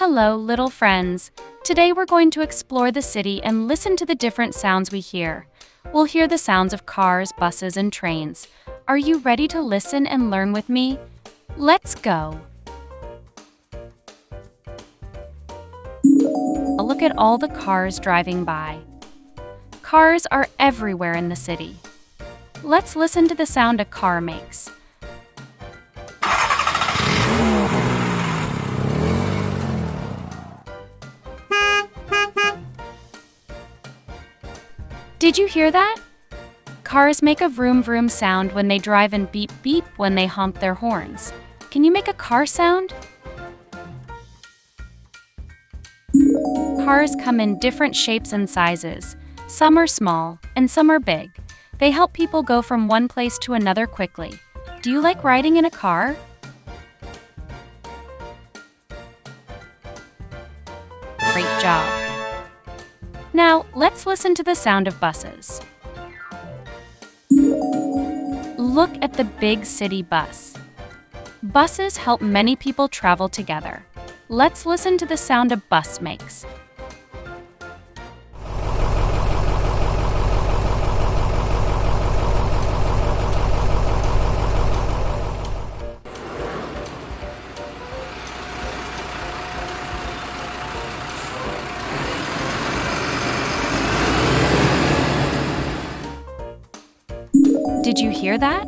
Hello, little friends. Today we're going to explore the city and listen to the different sounds we hear. We'll hear the sounds of cars, buses, and trains. Are you ready to listen and learn with me? Let's go. Look at all the cars driving by. Cars are everywhere in the city. Let's listen to the sound a car makes. Did you hear that? Cars make a vroom vroom sound when they drive and beep beep when they honk their horns. Can you make a car sound? Cars come in different shapes and sizes. Some are small and some are big. They help people go from one place to another quickly. Do you like riding in a car? Great job. Now, let's listen to the sound of buses. Look at the big city bus. Buses help many people travel together. Let's listen to the sound a bus makes. Did you hear that?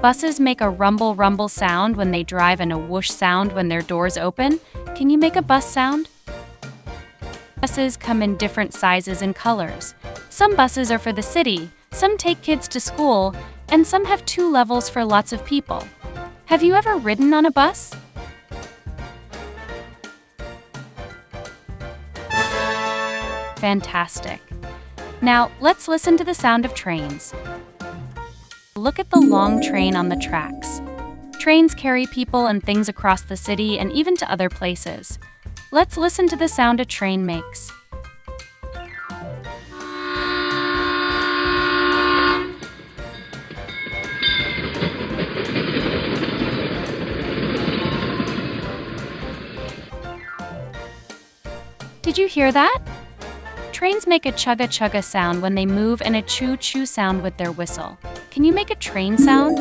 Buses make a rumble rumble sound when they drive and a whoosh sound when their doors open. Can you make a bus sound? Buses come in different sizes and colors. Some buses are for the city, some take kids to school, and some have 2 levels for lots of people. Have you ever ridden on a bus? Fantastic. Now, let's listen to the sound of trains. Look at the long train on the tracks. Trains carry people and things across the city and even to other places. Let's listen to the sound a train makes. Did you hear that? Trains make a chugga chugga sound when they move and a choo choo sound with their whistle. Can you make a train sound?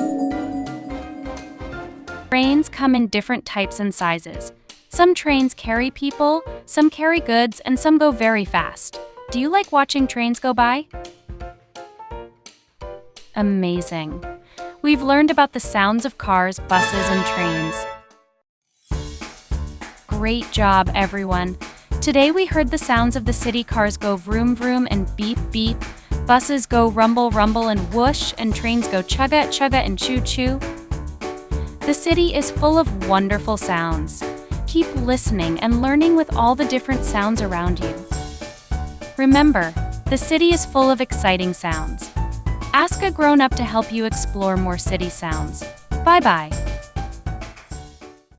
Trains come in different types and sizes. Some trains carry people, some carry goods, and some go very fast. Do you like watching trains go by? Amazing. We've learned about the sounds of cars, buses, and trains. Great job, everyone. Today we heard the sounds of the city. Cars go vroom vroom and beep beep. Buses go rumble rumble and whoosh, and trains go chugga chugga and choo choo. The city is full of wonderful sounds. Keep listening and learning with all the different sounds around you. Remember, the city is full of exciting sounds. Ask a grown-up to help you explore more city sounds. Bye-bye.